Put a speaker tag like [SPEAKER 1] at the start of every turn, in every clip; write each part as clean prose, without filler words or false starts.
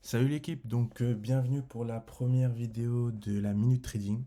[SPEAKER 1] Salut l'équipe, bienvenue pour la première vidéo de la Minute Trading.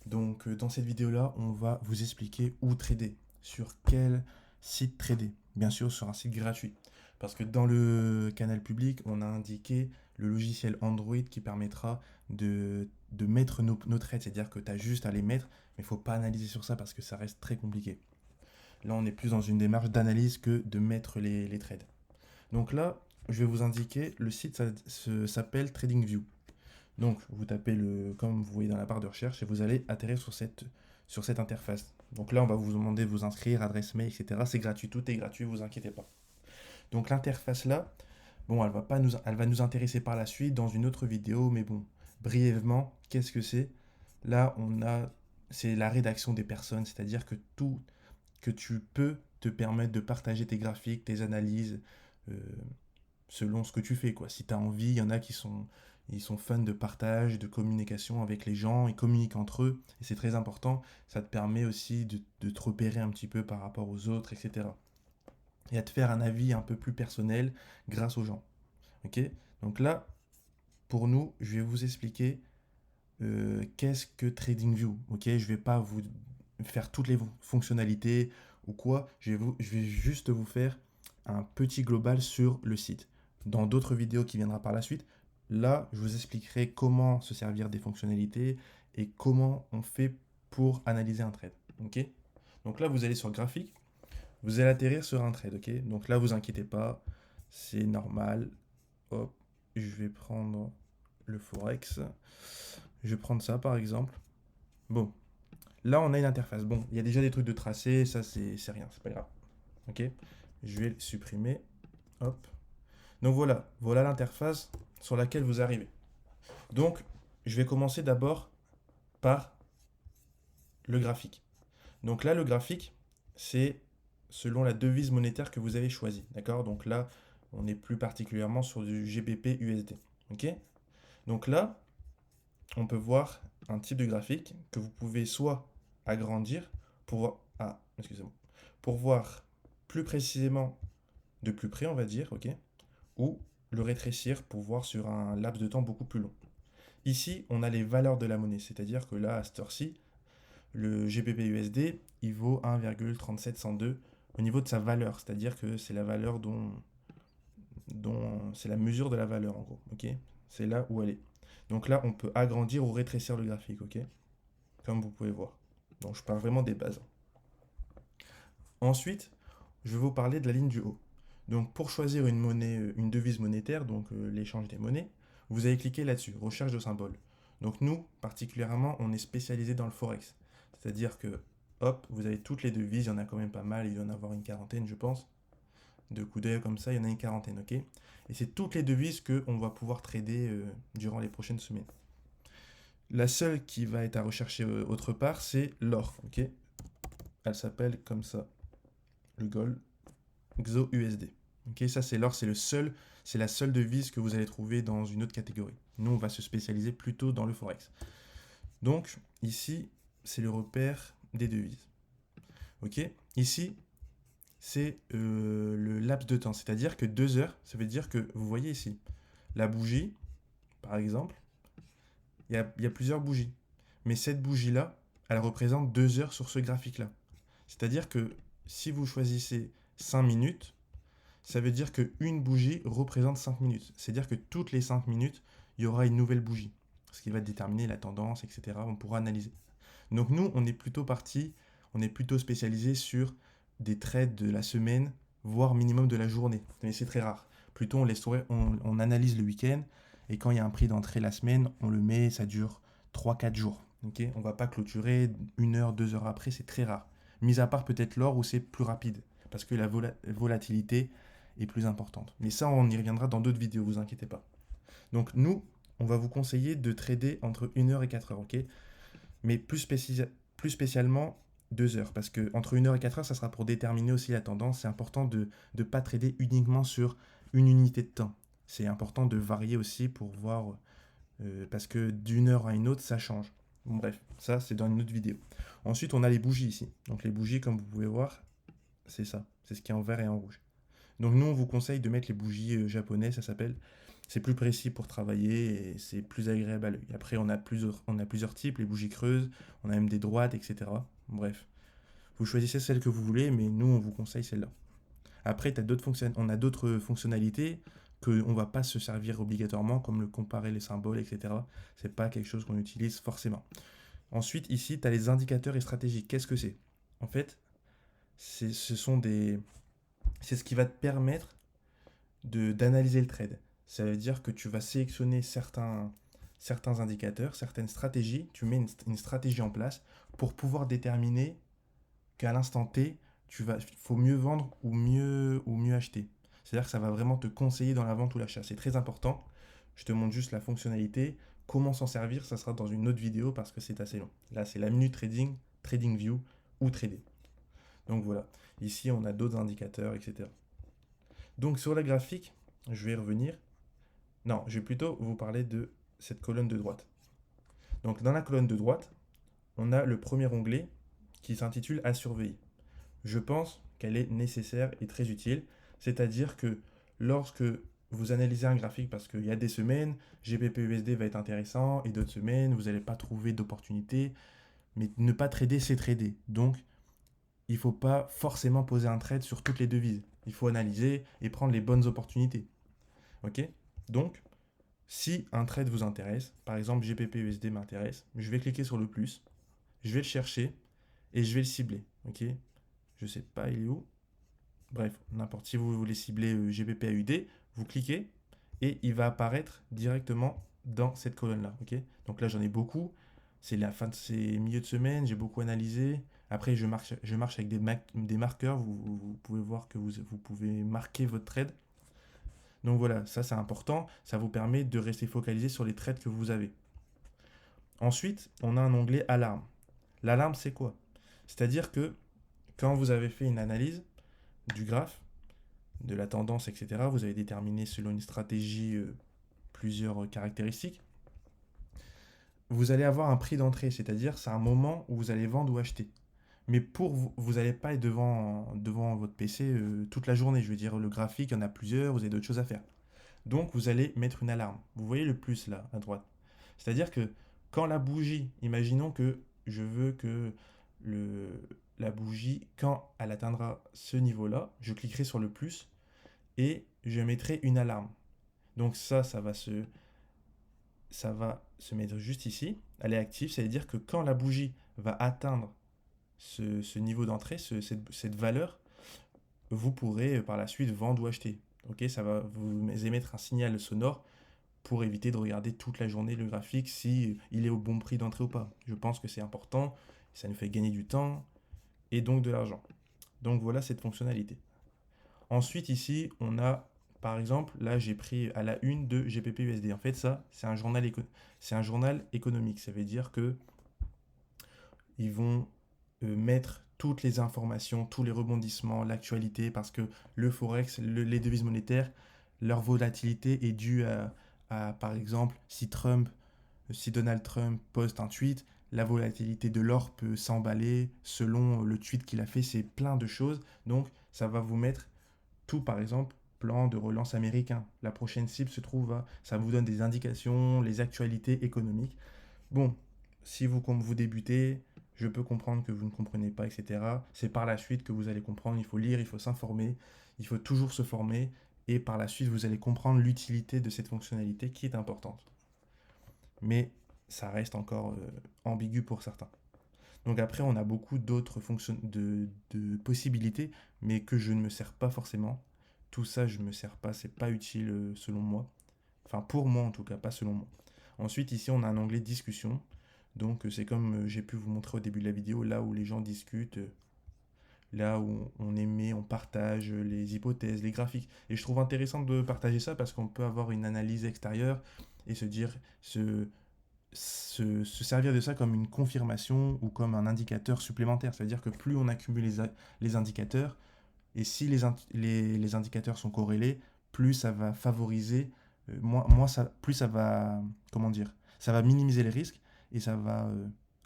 [SPEAKER 1] Dans cette vidéo-là, on va vous expliquer où trader, sur quel site trader, bien sûr sur un site gratuit. Parce que dans le canal public, on a indiqué le logiciel Android qui permettra de mettre nos trades, c'est-à-dire que tu as juste à les mettre, mais il ne faut pas analyser sur ça parce que ça reste très compliqué. Là, on est plus dans une démarche d'analyse que de mettre les trades. Donc là, je vais vous indiquer, le site s'appelle TradingView. Donc, vous tapez comme vous voyez dans la barre de recherche et vous allez atterrir sur cette interface. Donc là, on va vous demander de vous inscrire, adresse mail, etc. C'est gratuit, tout est gratuit, vous inquiétez pas. Donc l'interface là, bon, elle va nous intéresser par la suite dans une autre vidéo, mais bon, brièvement, qu'est-ce que c'est? Là, c'est la rédaction des personnes, c'est-à-dire que tout, que tu peux te permettre de partager tes graphiques, tes analyses, euh, selon ce que tu fais, quoi. Si tu as envie, il y en a ils sont fans de partage, de communication avec les gens, ils communiquent entre eux, et c'est très important. Ça te permet aussi de te repérer un petit peu par rapport aux autres, etc. Et à te faire un avis un peu plus personnel grâce aux gens. Ok. Donc là, pour nous, je vais vous expliquer qu'est-ce que TradingView. Ok, je vais pas vous faire toutes les fonctionnalités ou quoi. Je vais juste vous faire un petit global sur le site. Dans d'autres vidéos qui viendra par la suite, là, je vous expliquerai comment se servir des fonctionnalités et comment on fait pour analyser un trade. Ok. Donc là, vous allez sur graphique, vous allez atterrir sur un trade. Ok. Donc là, vous inquiétez pas, c'est normal. Hop, je vais prendre le Forex. Je vais prendre ça par exemple. Bon, là on a une interface. Bon, il y a déjà des trucs de tracé, ça c'est rien, c'est pas grave. Ok. Je vais le supprimer. Hop. Donc voilà l'interface sur laquelle vous arrivez. Donc, je vais commencer d'abord par le graphique. Donc là, le graphique, c'est selon la devise monétaire que vous avez choisie. D'accord. Donc là, on est plus particulièrement sur du GBP USD. Ok. Donc là, on peut voir un type de graphique que vous pouvez soit agrandir excusez-moi, pour voir plus précisément de plus près, on va dire, ok, ou le rétrécir pour voir sur un laps de temps beaucoup plus long. Ici, on a les valeurs de la monnaie, c'est-à-dire que là, à cette heure-ci, le GBP/USD, il vaut 1,3702 au niveau de sa valeur, c'est-à-dire que c'est la valeur dont c'est la mesure de la valeur en gros, ok. C'est là où elle est. Donc là, on peut agrandir ou rétrécir le graphique, ok, comme vous pouvez voir. Donc je parle vraiment des bases. Ensuite, je vais vous parler de la ligne du haut. Donc pour choisir une monnaie, une devise monétaire, l'échange des monnaies, vous allez cliquer là-dessus, recherche de symboles. Donc nous, particulièrement, on est spécialisé dans le forex. C'est-à-dire que, hop, vous avez toutes les devises, il y en a quand même pas mal, il doit y en avoir une quarantaine, je pense. De coups d'œil comme ça, il y en a une quarantaine, ok. Et c'est toutes les devises qu'on va pouvoir trader durant les prochaines semaines. La seule qui va être à rechercher autre part, c'est l'or, ok. Elle s'appelle comme ça, le gold XOUSD. Ok, ça c'est l'or, c'est la seule devise que vous allez trouver dans une autre catégorie. Nous, on va se spécialiser plutôt dans le forex. Donc ici, c'est le repère des devises. Ok, ici, c'est le laps de temps, c'est-à-dire que 2 heures, ça veut dire que vous voyez ici, la bougie, par exemple, il y a plusieurs bougies. Mais cette bougie-là, elle représente 2 heures sur ce graphique-là. C'est-à-dire que si vous choisissez 5 minutes, ça veut dire qu'une bougie représente 5 minutes. C'est-à-dire que toutes les 5 minutes, il y aura une nouvelle bougie. Ce qui va déterminer la tendance, etc. On pourra analyser. Donc nous, on est plutôt spécialisé sur des trades de la semaine, voire minimum de la journée. Mais c'est très rare. Plutôt, on analyse le week-end, et quand il y a un prix d'entrée la semaine, on le met, ça dure 3 4 jours. Okay, on ne va pas clôturer 1 heure, 2 heures après, c'est très rare. Mis à part peut-être l'or où c'est plus rapide, parce que la volatilité est plus importante. Mais ça, on y reviendra dans d'autres vidéos, vous inquiétez pas. Donc nous, on va vous conseiller de trader entre 1 heure et 4 heures, ok. Mais plus spécialement 2 heures, parce que entre 1 heure et 4 heures, ça sera pour déterminer aussi la tendance. C'est important de ne pas trader uniquement sur une unité de temps. C'est important de varier aussi pour voir, parce que d'une heure à une autre, ça change. Bon, bref, ça c'est dans une autre vidéo. Ensuite, on a les bougies ici. Donc les bougies, comme vous pouvez voir, c'est ça. C'est ce qui est en vert et en rouge. Donc nous, on vous conseille de mettre les bougies japonaises, ça s'appelle. C'est plus précis pour travailler et c'est plus agréable à l'œil. Après, on a plusieurs types, les bougies creuses, on a même des droites, etc. Bref, vous choisissez celle que vous voulez, mais nous, on vous conseille celle-là. Après, on a d'autres fonctionnalités qu'on ne va pas se servir obligatoirement, comme le comparer les symboles, etc. C'est pas quelque chose qu'on utilise forcément. Ensuite, ici, tu as les indicateurs et stratégies. Qu'est-ce que c'est? En fait, ce sont des... c'est ce qui va te permettre d'analyser le trade. Ça veut dire que tu vas sélectionner certains indicateurs, certaines stratégies, tu mets une stratégie en place pour pouvoir déterminer qu'à l'instant T, faut mieux vendre ou mieux acheter. C'est-à-dire que ça va vraiment te conseiller dans la vente ou l'achat. C'est très important. Je te montre juste la fonctionnalité. Comment s'en servir, ça sera dans une autre vidéo parce que c'est assez long. Là, c'est la minute trading, trading view ou trader. Donc voilà. Ici, on a d'autres indicateurs, etc. Donc sur la graphique, je vais y revenir. Non, je vais plutôt vous parler de cette colonne de droite. Donc dans la colonne de droite, on a le premier onglet qui s'intitule à surveiller. Je pense qu'elle est nécessaire et très utile. C'est-à-dire que lorsque vous analysez un graphique, parce qu'il y a des semaines, GBP/USD va être intéressant, et d'autres semaines, vous n'allez pas trouver d'opportunité. Mais ne pas trader, c'est trader. Donc, il ne faut pas forcément poser un trade sur toutes les devises. Il faut analyser et prendre les bonnes opportunités. Ok? Donc, si un trade vous intéresse, par exemple GBP/USD m'intéresse, je vais cliquer sur le plus, je vais le chercher et je vais le cibler. Ok? Je sais pas, il est où? Bref, n'importe. Si vous voulez cibler GBP/AUD, vous cliquez et il va apparaître directement dans cette colonne-là. Ok? Donc là, j'en ai beaucoup. C'est la fin de ces milieux de semaine, j'ai beaucoup analysé. Après, je marche avec des marqueurs. Vous pouvez voir que vous pouvez marquer votre trade. Donc voilà, ça c'est important. Ça vous permet de rester focalisé sur les trades que vous avez. Ensuite, on a un onglet alarme. L'alarme, c'est quoi? C'est-à-dire que quand vous avez fait une analyse du graphe, de la tendance, etc., vous avez déterminé selon une stratégie plusieurs caractéristiques, vous allez avoir un prix d'entrée, c'est-à-dire c'est un moment où vous allez vendre ou acheter. Mais pour vous, vous n'allez pas être devant votre PC toute la journée. Je veux dire, le graphique, il y en a plusieurs, vous avez d'autres choses à faire. Donc, vous allez mettre une alarme. Vous voyez le plus là, à droite. C'est-à-dire que quand la bougie, imaginons que je veux que le, la bougie, quand elle atteindra ce niveau-là, je cliquerai sur le plus et je mettrai une alarme. Donc ça va se mettre juste ici. Elle est active, ça veut dire que quand la bougie va atteindre ce niveau d'entrée, cette valeur, vous pourrez par la suite vendre ou acheter. Ok, ça va vous émettre un signal sonore pour éviter de regarder toute la journée le graphique si il est au bon prix d'entrée ou pas. Je pense que c'est important, ça nous fait gagner du temps et donc de l'argent. Donc voilà cette fonctionnalité. Ensuite ici, on a par exemple, là j'ai pris à la une de GBP/USD. En fait, ça, c'est un journal économique. Ça veut dire que ils vont mettre toutes les informations, tous les rebondissements, l'actualité, parce que le forex, les devises monétaires, leur volatilité est due par exemple, si Donald Trump poste un tweet, la volatilité de l'or peut s'emballer selon le tweet qu'il a fait, c'est plein de choses. Donc, ça va vous mettre tout, par exemple, plan de relance américain. La prochaine cible se trouve à... Ça vous donne des indications, les actualités économiques. Bon, si comme vous débutez, je peux comprendre que vous ne comprenez pas, etc. C'est par la suite que vous allez comprendre. Il faut lire, il faut s'informer, il faut toujours se former. Et par la suite, vous allez comprendre l'utilité de cette fonctionnalité qui est importante. Mais ça reste encore ambigu pour certains. Donc après, on a beaucoup d'autres de possibilités, mais que je ne me sers pas forcément. Tout ça, je ne me sers pas, c'est pas utile selon moi. Enfin, pour moi en tout cas, pas selon moi. Ensuite, ici, on a un onglet discussion. Donc, c'est comme j'ai pu vous montrer au début de la vidéo, là où les gens discutent, là où on émet, on partage les hypothèses, les graphiques. Et je trouve intéressant de partager ça parce qu'on peut avoir une analyse extérieure et se servir de ça comme une confirmation ou comme un indicateur supplémentaire. C'est-à-dire que plus on accumule les indicateurs, et si les indicateurs sont corrélés, plus ça va favoriser, plus ça va, comment dire, ça va minimiser les risques et ça va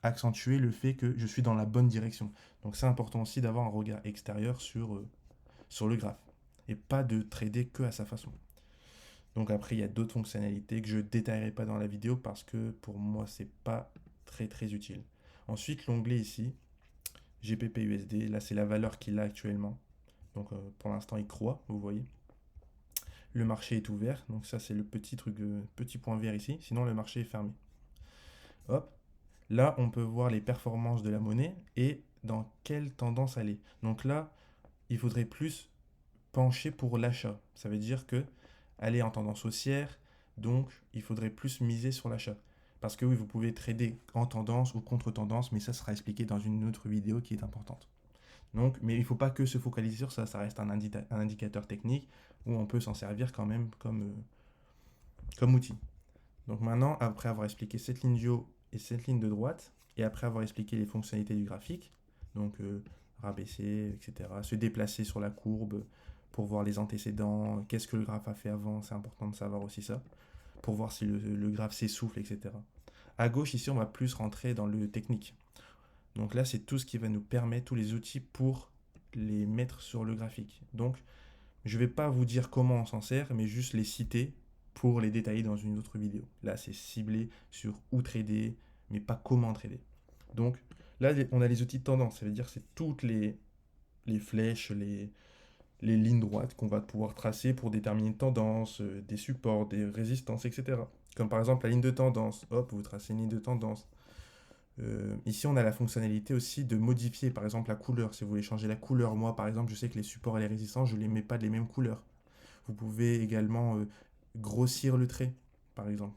[SPEAKER 1] accentuer le fait que je suis dans la bonne direction. Donc c'est important aussi d'avoir un regard extérieur sur le graphe. et pas de trader que à sa façon. Donc après, il y a d'autres fonctionnalités que je ne détaillerai pas dans la vidéo parce que pour moi, c'est pas très utile. Ensuite, l'onglet ici, GBP/USD, là c'est la valeur qu'il a actuellement. Donc pour l'instant, il croît, vous voyez. Le marché est ouvert, donc ça c'est le petit truc, petit point vert ici. Sinon, le marché est fermé. Hop, là on peut voir les performances de la monnaie et dans quelle tendance elle est. Donc là, il faudrait plus pencher pour l'achat. Ça veut dire que elle est en tendance haussière, donc il faudrait plus miser sur l'achat. Parce que oui, vous pouvez trader en tendance ou contre tendance, mais ça sera expliqué dans une autre vidéo qui est importante. Donc, mais il ne faut pas que se focaliser sur ça, ça reste un indicateur technique où on peut s'en servir quand même comme outil. Donc maintenant, après avoir expliqué cette ligne de haut et cette ligne de droite, et après avoir expliqué les fonctionnalités du graphique, donc rabaisser, etc., se déplacer sur la courbe pour voir les antécédents, qu'est-ce que le graphe a fait avant, c'est important de savoir aussi ça, pour voir si le graphe s'essouffle, etc. À gauche, ici, on va plus rentrer dans le technique. Donc là, c'est tout ce qui va nous permettre, tous les outils pour les mettre sur le graphique. Donc, je ne vais pas vous dire comment on s'en sert, mais juste les citer pour les détailler dans une autre vidéo. Là, c'est ciblé sur où trader, mais pas comment trader. Donc, là, on a les outils de tendance. Ça veut dire que c'est toutes les flèches, les lignes droites qu'on va pouvoir tracer pour déterminer une tendance, des supports, des résistances, etc. Comme par exemple la ligne de tendance. Hop, vous tracez une ligne de tendance. Ici, on a la fonctionnalité aussi de modifier, par exemple, la couleur. Si vous voulez changer la couleur, moi, par exemple, je sais que les supports et les résistances, je ne les mets pas les mêmes couleurs. Vous pouvez également grossir le trait, par exemple.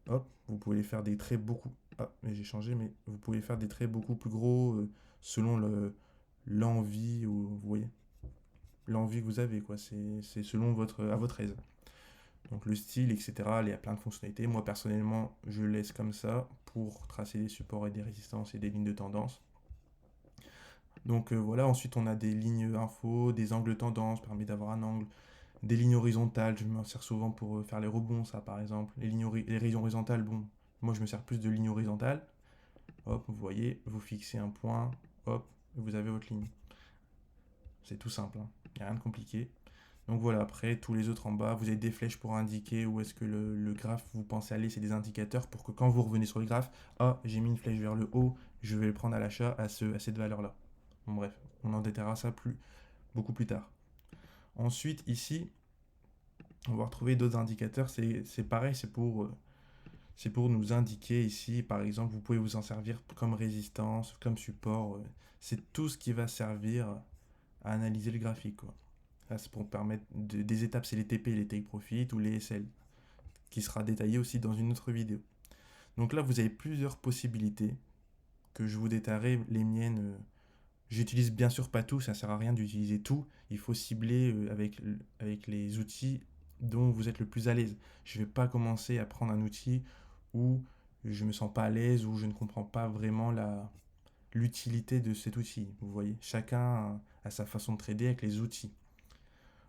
[SPEAKER 1] Hop, vous pouvez faire des traits beaucoup... Ah, mais j'ai changé, mais vous pouvez faire des traits beaucoup plus gros selon l'envie, ou vous voyez, l'envie que vous avez, quoi. C'est selon à votre aise. Donc le style, etc. Il y a plein de fonctionnalités. Moi personnellement, je laisse comme ça pour tracer des supports et des résistances et des lignes de tendance. Donc voilà, ensuite on a des lignes info, des angles tendance, permet d'avoir un angle, des lignes horizontales, je m'en sers souvent pour faire les rebonds, ça par exemple. Les lignes horizontales, bon, moi je me sers plus de lignes horizontales. Hop, vous voyez, vous fixez un point, hop, vous avez votre ligne. C'est tout simple, hein. Il n'y a rien de compliqué. Donc voilà, après, tous les autres en bas, vous avez des flèches pour indiquer où est-ce que le graphe vous pensez aller, c'est des indicateurs pour que quand vous revenez sur le graphe, ah, j'ai mis une flèche vers le haut, je vais le prendre à l'achat à cette valeur-là. Bon bref, on en détaillera ça beaucoup plus tard. Ensuite, ici, on va retrouver d'autres indicateurs, c'est pareil, c'est pour nous indiquer ici, par exemple, vous pouvez vous en servir comme résistance, comme support, c'est tout ce qui va servir à analyser le graphique, quoi. Là, c'est pour permettre des étapes, c'est les TP, les Take Profit ou les SL, qui sera détaillé aussi dans une autre vidéo. Donc là, vous avez plusieurs possibilités que je vous détaillerai. Les miennes, j'utilise bien sûr pas tout, ça ne sert à rien d'utiliser tout. Il faut cibler avec les outils dont vous êtes le plus à l'aise. Je ne vais pas commencer à prendre un outil où je ne me sens pas à l'aise, où je ne comprends pas vraiment l'utilité de cet outil. Vous voyez, chacun a sa façon de trader avec les outils.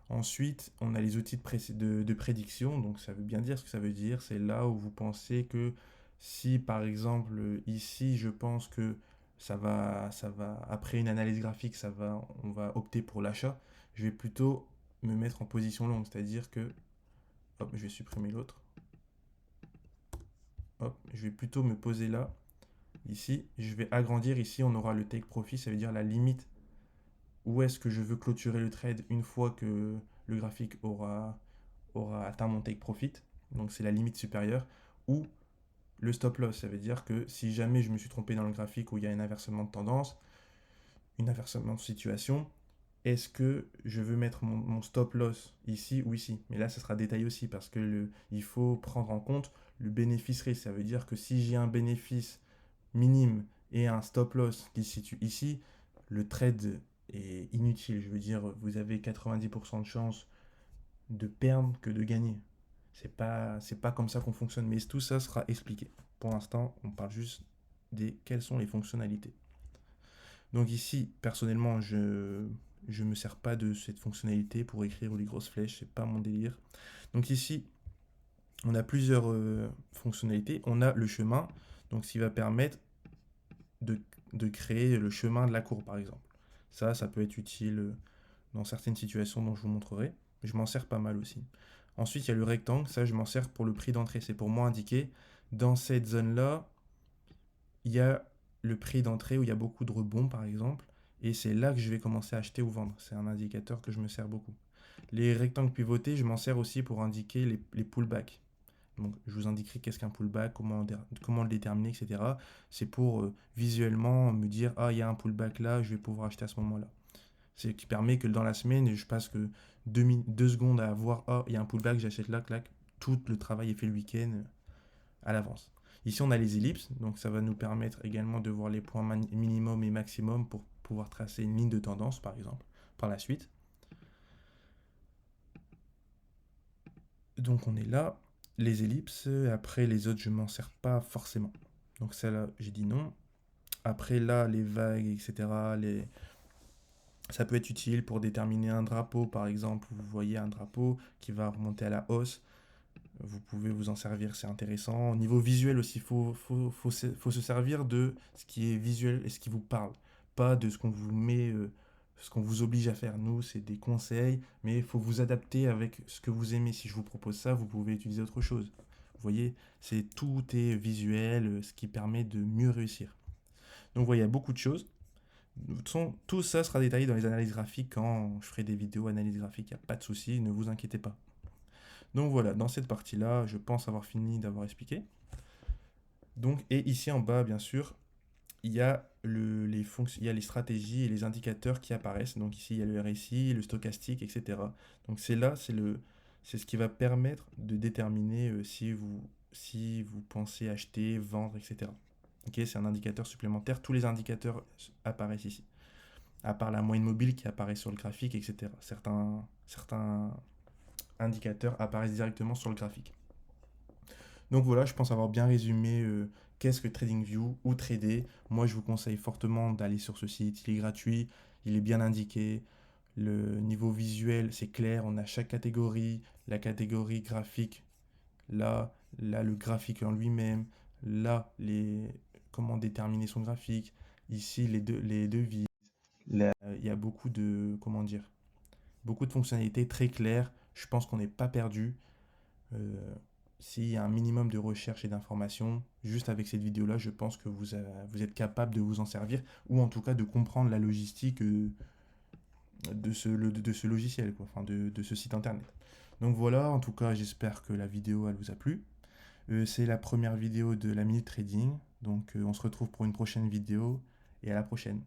[SPEAKER 1] Ensuite, on a les outils de prédiction, donc ça veut bien dire ce que ça veut dire. C'est là où vous pensez que si par exemple ici je pense que après une analyse graphique, on va opter pour l'achat, je vais plutôt me mettre en position longue, c'est-à-dire que, hop, je vais supprimer l'autre, hop, je vais plutôt me poser là, ici, je vais agrandir, ici on aura le take profit, ça veut dire la limite où est-ce que je veux clôturer le trade une fois que le graphique aura atteint mon take profit, donc c'est la limite supérieure, ou le stop loss, ça veut dire que si jamais je me suis trompé dans le graphique où il y a un inversement de tendance, une inversement de situation, est-ce que je veux mettre mon stop loss ici ou ici? Mais là, ça sera détaillé aussi parce que il faut prendre en compte le bénéfice risque. Ça veut dire que si j'ai un bénéfice minime et un stop loss qui se situe ici, le trade est inutile. Je veux dire, vous avez 90% de chance de perdre que de gagner. C'est pas comme ça qu'on fonctionne, mais tout ça sera expliqué. Pour l'instant, on parle juste quelles sont les fonctionnalités. Donc ici, personnellement, je me sers pas de cette fonctionnalité pour écrire les grosses flèches, c'est pas mon délire. Donc ici, on a plusieurs fonctionnalités. On a le chemin, donc ce qui va permettre de créer le chemin de la courbe, par exemple. Ça peut être utile dans certaines situations dont je vous montrerai. Je m'en sers pas mal aussi. Ensuite, il y a le rectangle, ça je m'en sers pour le prix d'entrée. C'est pour moi indiquer, dans cette zone-là, il y a le prix d'entrée où il y a beaucoup de rebonds par exemple, et c'est là que je vais commencer à acheter ou vendre. C'est un indicateur que je me sers beaucoup. Les rectangles pivotés, je m'en sers aussi pour indiquer les pullbacks. Donc, je vous indiquerai qu'est-ce qu'un pullback, comment le déterminer, etc. C'est pour visuellement me dire, ah, il y a un pullback là, je vais pouvoir acheter à ce moment-là. C'est ce qui permet que dans la semaine, je passe que 2 secondes à voir, ah, il y a un pullback, j'achète là, clac. Tout le travail est fait le week-end à l'avance. Ici, on a les ellipses, donc ça va nous permettre également de voir les points minimum et maximum pour pouvoir tracer une ligne de tendance, par exemple, par la suite. Donc on est là, les ellipses, après les autres, je m'en sers pas forcément. Donc celle-là, j'ai dit non. Après là, les vagues, etc., ça peut être utile pour déterminer un drapeau, par exemple. Vous voyez un drapeau qui va remonter à la hausse. Vous pouvez vous en servir, c'est intéressant. Au niveau visuel aussi, faut se servir de ce qui est visuel et ce qui vous parle. Pas de ce qu'on vous met, ce qu'on vous oblige à faire. Nous, c'est des conseils, mais il faut vous adapter avec ce que vous aimez. Si je vous propose ça, vous pouvez utiliser autre chose. Vous voyez, tout est visuel, ce qui permet de mieux réussir. Donc, vous voyez, il y a beaucoup de choses. De toute façon, tout ça sera détaillé dans les analyses graphiques quand je ferai des vidéos analyses graphiques. Il n'y a pas de souci, ne vous inquiétez pas. Donc voilà, dans cette partie-là, je pense avoir fini d'avoir expliqué. Donc, et ici en bas, bien sûr, il y a il y a les stratégies et les indicateurs qui apparaissent. Donc ici, il y a le RSI, le stochastique, etc. Donc c'est là, c'est ce qui va permettre de déterminer si vous pensez acheter, vendre, etc. Ok, c'est un indicateur supplémentaire. Tous les indicateurs apparaissent ici. À part la moyenne mobile qui apparaît sur le graphique, etc. Certains indicateurs apparaissent directement sur le graphique. Donc voilà, je pense avoir bien résumé qu'est-ce que TradingView ou trader. Moi, je vous conseille fortement d'aller sur ce site. Il est gratuit, il est bien indiqué. Le niveau visuel, c'est clair. On a chaque catégorie, la catégorie graphique, là le graphique en lui-même, là comment déterminer son graphique. Ici, les devis. Là, il y a beaucoup de, comment dire, beaucoup de fonctionnalités très claires. Je pense qu'on n'est pas perdu. Euh, S'il y a un minimum de recherche et d'information, juste avec cette vidéo-là, je pense que vous êtes capable de vous en servir, ou en tout cas de comprendre la logistique de ce logiciel, quoi, enfin de ce site internet. Donc voilà, en tout cas, j'espère que la vidéo, elle vous a plu. C'est la première vidéo de la Minute Trading, donc on se retrouve pour une prochaine vidéo, et à la prochaine.